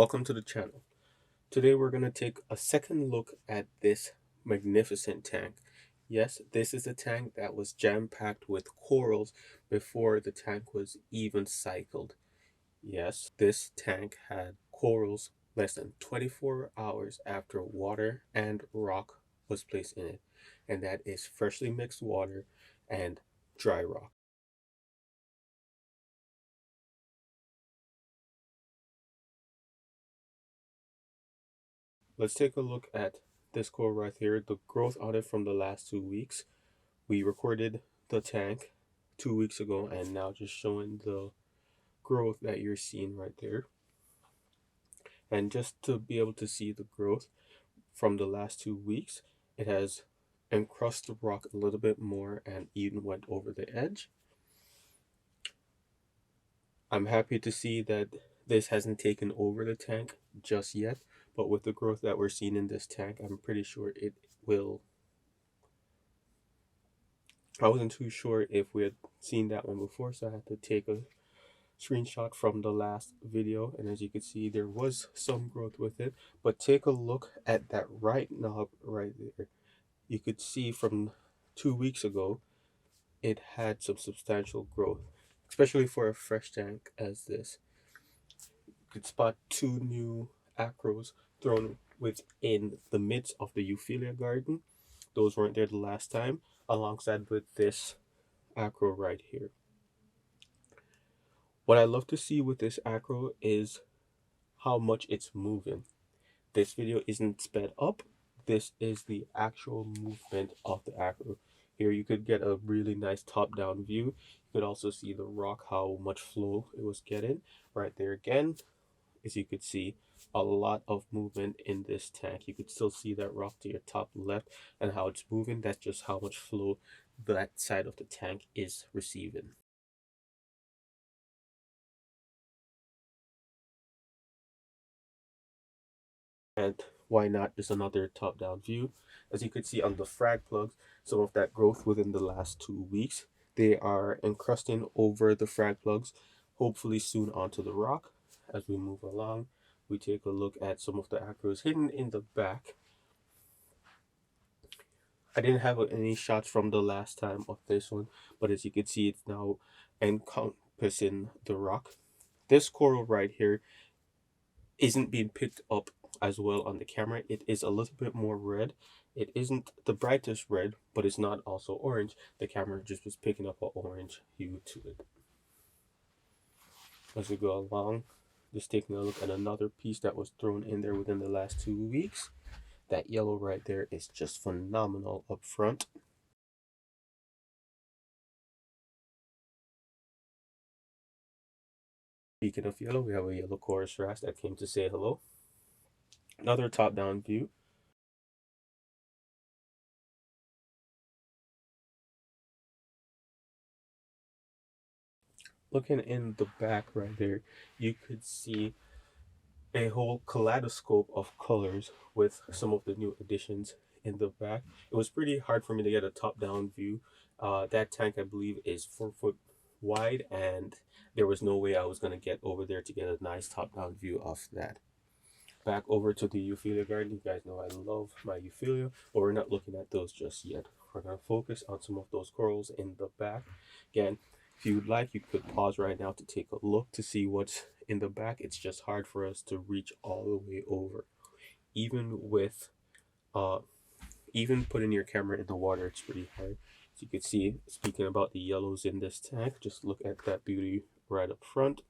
welcome to the channel. Today we're going to take a second look at this magnificent tank. Yes, this is a tank that was jam-packed with corals before the tank was even cycled. Yes, this tank had corals less than 24 hours after water and rock was placed in it, and that is freshly mixed water and dry rock. Let's take a look at this coral right here, the growth on it from the last 2 weeks. We recorded the tank 2 weeks ago and now just showing the growth that you're seeing right there. And just to be able to see the growth from the last 2 weeks, it has encrusted the rock a little bit more and even went over the edge. I'm happy to see that this hasn't taken over the tank just yet, but with the growth that we're seeing in this tank, I'm pretty sure it will. I wasn't too sure if we had seen that one before, so I had to take a screenshot from the last video, and as you can see, there was some growth with it. But take a look at that right knob right there. You could see from 2 weeks ago it had some substantial growth, especially for a fresh tank as this. You could spot two new acros thrown within the midst of the Euphilia garden. Those weren't there the last time, alongside with this acro right here. What I love to see with this acro is how much it's moving. This video isn't sped up. This is the actual movement of the acro. Here you could get a really nice top-down view. You could also see the rock, how much flow it was getting. Right there again, as you could see, a lot of movement in this tank. You could still see that rock to your top left and how it's moving. That's just how much flow that side of the tank is receiving. And why not just another top-down view? As you could see on the frag plugs, some of that growth within the last 2 weeks, they are encrusting over the frag plugs, hopefully soon onto the rock. As we move along, we take a look at some of the acros hidden in the back. I didn't have any shots from the last time of this one, but as you can see, it's now encompassing the rock. This coral right here isn't being picked up as well on the camera. It is a little bit more red. It isn't the brightest red, but it's not also orange. The camera just was picking up an orange hue to it. As we go along, just taking a look at another piece that was thrown in there within the last 2 weeks. That yellow right there is just phenomenal up front. Speaking of yellow, we have a yellow chorus wrasse that came to say hello. Another top-down view. Looking in the back right there, you could see a whole kaleidoscope of colors with some of the new additions in the back. It was pretty hard for me to get a top-down view. That tank, I believe, is 4 foot wide, and there was no way I was going to get over there to get a nice top-down view of that. Back over to the Euphilia garden. You guys know I love my Euphilia, but we're not looking at those just yet. We're going to focus on some of those corals in the back. Again, if you'd like, you could pause right now to take a look to see what's in the back. It's just hard for us to reach all the way over. Even with even putting your camera in the water, it's pretty hard. As you can see, speaking about the yellows in this tank, just look at that beauty right up front.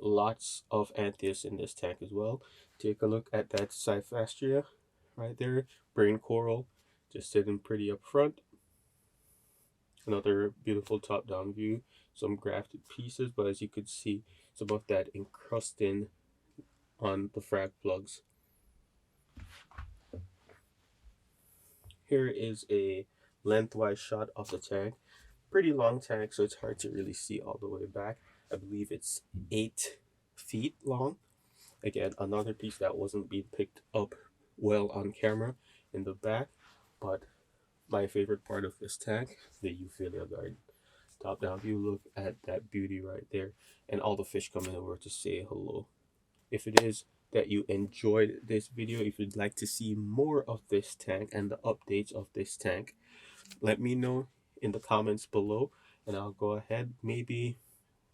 Lots of anthias in this tank as well. Take a look at that Cyphastria right there, brain coral, just sitting pretty up front. Another beautiful top-down view, some grafted pieces, but as you could see, some of that encrusting on the frag plugs. Here is a lengthwise shot of the tank. Pretty long tank, so it's hard to really see all the way back. I believe it's 8 feet long. Again, another piece that wasn't being picked up well on camera in the back, but my favorite part of this tank, the Euphilia garden. top down view, look at that beauty right there, and all the fish coming over to say hello. If it is that you enjoyed this video, if you'd like to see more of this tank and the updates of this tank, let me know in the comments below, and I'll go ahead, maybe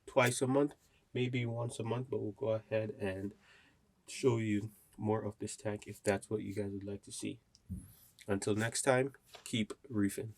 twice a month, maybe once a month, but we'll go ahead and show you more of this tank if that's what you guys would like to see. Until next time, keep reefing.